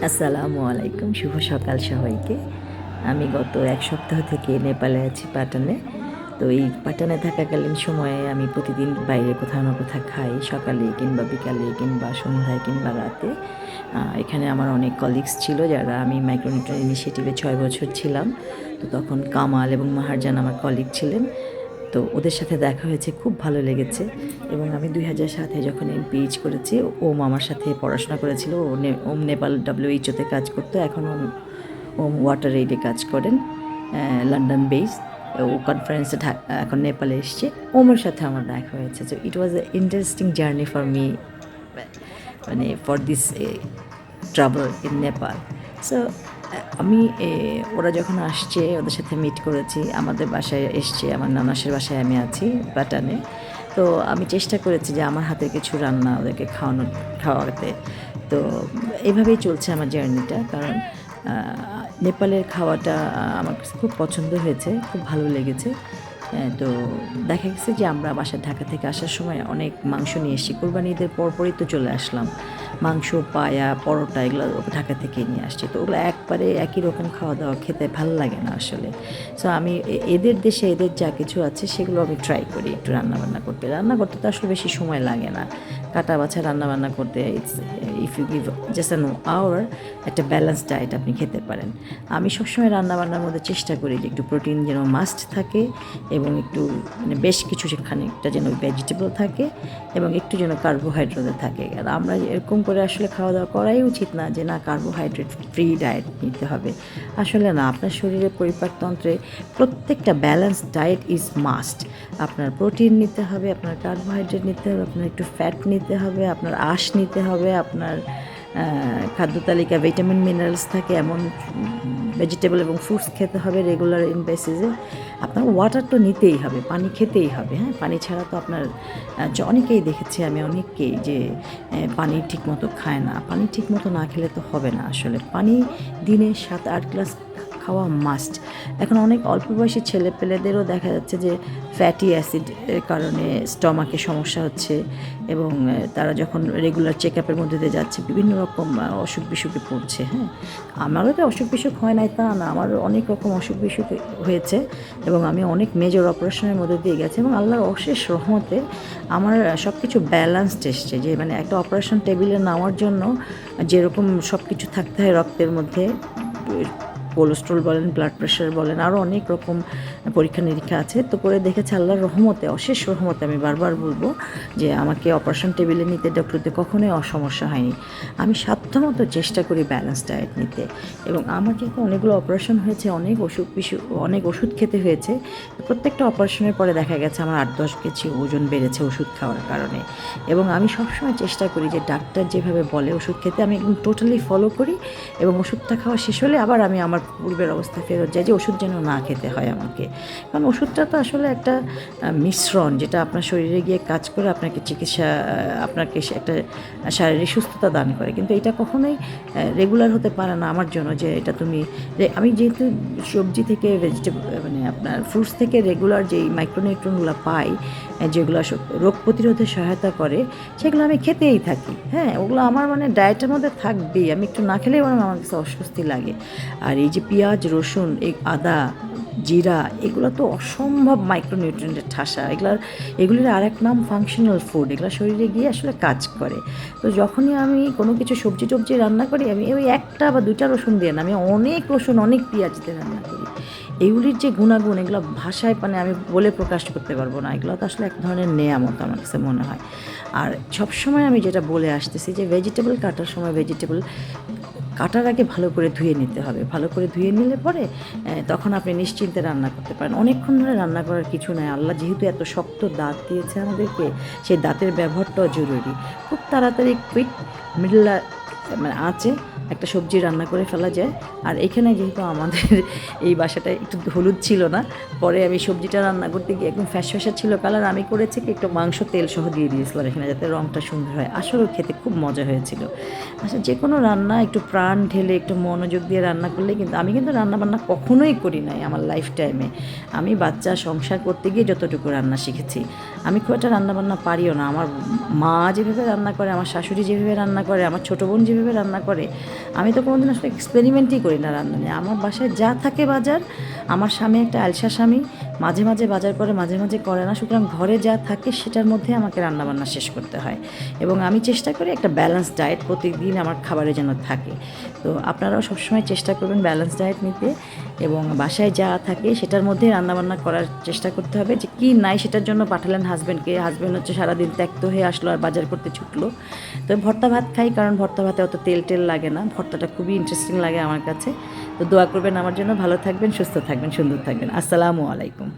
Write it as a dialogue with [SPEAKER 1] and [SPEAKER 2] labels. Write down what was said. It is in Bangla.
[SPEAKER 1] আসসালামু আলাইকুম, শুভ সকাল সবাইকে। আমি গত এক সপ্তাহ থেকে নেপালে আছি, পাটানে। তো এই পাটানে থাকাকালীন সময়ে আমি প্রতিদিন বাইরে কোথাও না কোথাও খাই, সকালে কিংবা বিকালে কিংবা সন্ধ্যায় কিংবা রাতে। এখানে আমার অনেক কলিগস ছিল যারা, আমি মাইক্রোনিউট্রিয়েন্ট ইনিশিয়েটিভে 6 বছর ছিলাম। তো তখন কামাল এবং মাহারজান আমার কলিগ ছিলেন। তো ওদের সাথে দেখা হয়েছে, খুব ভালো লেগেছে। এবং আমি 2007-এ যখন পিএইচ করেছি, ওম আমার সাথে পড়াশোনা করেছিল। ওম নেপাল WHO-তে কাজ করতো, এখন ওম ওয়াটার এইডে কাজ করেন, লন্ডন বেস। ও কনফারেন্সে এখন নেপালে এসছে। ওমের সাথে আমার দেখা হয়েছে। So it was a interesting journey for me, মানে for this travel in Nepal. সো আমি ওরা যখন আসছে ওদের সাথে মিট করেছি, আমাদের বাসায় এসছে, আমার নানাসের বাসায় আমি আছি পাটানে। তো আমি চেষ্টা করেছি যে আমার হাতের কিছু রান্না ওদেরকে খাওয়াতে। তো এভাবেই চলছে আমার জার্নিটা। কারণ নেপালের খাওয়াটা আমার কাছে খুব পছন্দ হয়েছে, খুব ভালো লেগেছে। তো দেখা গেছে যে আমরা বাসার ঢাকা থেকে আসার সময় অনেক মাংস নিয়ে এসেছি। কোরবানি ঈদের পরপরই তো চলে আসলাম। মাংস, পায়া, পরোটা এগুলো ঢাকা থেকে নিয়ে আসছি। তো ওগুলো একবারে একই রকম খাওয়া দাওয়া খেতে ভালো লাগে না আসলে। সো আমি এদের দেশে এদের যা কিছু আছে সেগুলো আমি ট্রাই করি একটু রান্নাবান্না করতে। রান্না করতে তো আসলে বেশি সময় লাগে না, কাটা বাছা রান্নাবান্না করতে। If you give just an hour, একটা ব্যালেন্স ডায়েট আপনি খেতে পারেন। আমি সবসময় রান্নাবান্নার মধ্যে চেষ্টা করি যে একটু প্রোটিন যেন মাস্ট থাকে, এবং একটু মানে বেশ কিছু খানিকটা যেন ভেজিটেবল থাকে, এবং একটু যেন কার্বোহাইড্রেট থাকে। আর আমরা এরকম করে আসলে খাওয়া দাওয়া করাই উচিত না যে না, কার্বোহাইড্রেট ফ্রি ডায়েট নিতে হবে। আসলে না, আপনার শরীরের পরিপাকতন্ত্রে প্রত্যেকটা ব্যালেন্স ডায়েট ইজ মাস্ট। আপনার প্রোটিন নিতে হবে, আপনার কার্বোহাইড্রেট নিতে হবে, আপনার একটু ফ্যাট নিতে হবে, আপনার আঁশ নিতে হবে, আপনার খাদ্য তালিকা ভিটামিন মিনারেলস থাকে এমন ভেজিটেবল এবং ফ্রুটস খেতে হবে রেগুলার ইন বেসিসে। আপনার ওয়াটার তো নিতেই হবে, পানি খেতেই হবে। হ্যাঁ, পানি ছাড়া তো আপনার অনেকেই দেখেছি আমি, অনেককেই যে পানি ঠিকমতো খায় না। পানি ঠিকমতো না খেলে তো হবে না আসলে। পানি দিনে 7-8 গ্লাস খাওয়া মাস্ট। এখন অনেক অল্প বয়সী ছেলেপেলেদেরও দেখা যাচ্ছে যে ফ্যাটি অ্যাসিড এর কারণে স্টমাকে সমস্যা হচ্ছে, এবং তারা যখন রেগুলার চেক আপের মধ্যে দিয়ে যাচ্ছে বিভিন্ন রকম অসুখ বিসুখে পড়ছে। হ্যাঁ, আমারও তো অসুখ বিসুখ হয় নাই তা না, আমারও অনেক রকম অসুখ বিসুখ হয়েছে, এবং আমি অনেক মেজর অপারেশনের মধ্যে দিয়ে গেছি, এবং আল্লাহর অশেষ রহমতে আমার সব কিছু ব্যালেন্সড এসছে। যে মানে একটা অপারেশন টেবিলে নেওয়ার জন্য যেরকম সব কিছু থাকতে হয় রক্তের মধ্যে, কোলেস্ট্রল বলেন, ব্লাড প্রেশার বলেন, আরও অনেক রকম পরীক্ষা নিরীক্ষা আছে। তো করে দেখেছে আল্লাহর রহমতে, অশেষ রহমতে আমি বারবার বলবো যে আমাকে অপারেশন টেবিলে নিতে ডক্টরতে কখনোই অসমস্যা হয়নি। আমি সাধ্যমতো চেষ্টা করি ব্যালেন্স ডায়েট নিতে, এবং আমার যেহেতু অনেকগুলো অপারেশন হয়েছে, অনেক ওষুধ খেতে হয়েছে। প্রত্যেকটা অপারেশনের পরে দেখা গেছে আমার 8-10 কেজি ওজন বেড়েছে ওষুধ খাওয়ার কারণে। এবং আমি সবসময় চেষ্টা করি যে ডাক্তার যেভাবে বলে ওষুধ খেতে, আমি একদম টোটালি ফলো করি, এবং ওষুধটা খাওয়া শেষ হলে আবার আমি আমার পূর্বের অবস্থায় ফেরত যাই, যে ওষুধ যেন না খেতে হয় আমাকে। কারণ ওষুধটা তো আসলে একটা মিশ্রণ, যেটা আপনার শরীরে গিয়ে কাজ করে আপনাকে আপনাকে একটা শারীরিক সুস্থতা দান করে। কিন্তু এটা কখনোই রেগুলার হতে পারে না আমার জন্য, যে এটা আমি যেহেতু সবজি থেকে মানে আপনার ফ্রুটস থেকে রেগুলার যেই মাইক্রোনিউট্রিয়েন্টগুলো পাই, যেগুলো রোগ প্রতিরোধে সহায়তা করে, সেগুলো আমি খেতেই থাকি। হ্যাঁ, ওগুলো আমার মানে ডায়েটের মধ্যে থাকবেই। আমি একটু না খেলেই আমার কাছে অস্বস্তি লাগে। আর এই যে পেঁয়াজ, রসুন, এই আদা, জিরা, এগুলো তো অসম্ভব মাইক্রোনিউট্রিয়েন্টের ঠাসা। এগুলির আরেক নাম ফাংশনাল ফুড। এগুলো শরীরে গিয়ে আসলে কাজ করে। তো যখনই আমি কোনো কিছু সবজি টবজি রান্না করি, আমি ওই 1টা বা 2টা রসুন দিয়ে না, আমি অনেক রসুন, অনেক পেঁয়াজ দিয়ে রান্না করি। এগুলির যে গুণাগুণ, এগুলো ভাষায় মানে আমি বলে প্রকাশ করতে পারবো না। এগুলো তো আসলে এক ধরনের নেয়ামত আমার কাছে মনে হয়। আর সবসময় আমি যেটা বলে আসতেছি যে ভেজিটেবল কাটার সময় ভেজিটেবল কাটার আগে ভালো করে ধুয়ে নিতে হবে। ভালো করে ধুয়ে নিলে পরে তখন আপনি নিশ্চিন্তে রান্না করতে পারেন। অনেকক্ষণ ধরে রান্না করার কিছু নাই। আল্লাহ যেহেতু এত শক্ত দাঁত দিয়েছে আমাদেরকে, সেই দাঁতের ব্যবহারটাও জরুরি। খুব তাড়াতাড়ি কুইক মিডল মানে আঁচে একটা সবজি রান্না করে ফেলা যায়। আর এখানে যেহেতু আমাদের এই বাসাটায় একটু হলুদ ছিল না, পরে আমি সবজিটা রান্না করতে গিয়ে একদম ফ্যাসফ্যাসা ছিল কালার, আমি করেছি কি একটু মাংস তেল সহ দিয়ে দিয়েছিলাম এখানে, যাতে রঙটা সুন্দর হয়। আসলেও খেতে খুব মজা হয়েছিল। আচ্ছা, যে কোনো রান্না একটু প্রাণ ঢেলে একটু মনোযোগ দিয়ে রান্না করলে, কিন্তু আমি কিন্তু রান্নাবান্না কখনোই করি নাই আমার লাইফ টাইমে। আমি বাচ্চা সংসার করতে গিয়ে যতটুকু রান্না শিখেছি। আমি খুব একটা রান্নাবান্না পারিও না। আমার মা যেভাবে রান্না করে, আমার শাশুড়ি যেভাবে রান্না করে, আমার ছোটো বোন যেভাবে রান্না করে, আমি তো কোনোদিন আসলে এক্সপেরিমেন্টই করি না রান্না নিয়ে। আমার বাসায় যা থাকে বাজার, আমার স্বামী একটা আলসা স্বামী, মাঝে মাঝে বাজার করে মাঝে মাঝে করে না, সুতরাং ঘরে যা থাকে সেটার মধ্যে আমাকে রান্নাবান্না শেষ করতে হয়। এবং আমি চেষ্টা করি একটা ব্যালেন্স ডায়েট প্রতিদিন আমার খাবারে যেন থাকে। তো আপনারাও সবসময় চেষ্টা করবেন ব্যালেন্স ডায়েট নিতে, এবং বাসায় যা থাকে সেটার মধ্যে রান্নাবান্না করার চেষ্টা করতে হবে। যে কী নাই সেটার জন্য পাঠালেন হাজব্যান্ডকে, হাজব্যান্ড হচ্ছে সারাদিন ত্যক্ত হয়ে আসলো আর বাজার করতে ছুটলো। তো ভর্তা ভাত খাই, কারণ ভর্তা ভাতে অত তেল টেল লাগে না, ভর্তাটা খুবই ইন্টারেস্টিং লাগে আমার কাছে। তো দোয়া করবেন আমার জন্য, ভালো থাকবেন, সুস্থ থাকবেন, সুন্দর থাকবেন। আসসালামু আলাইকুম।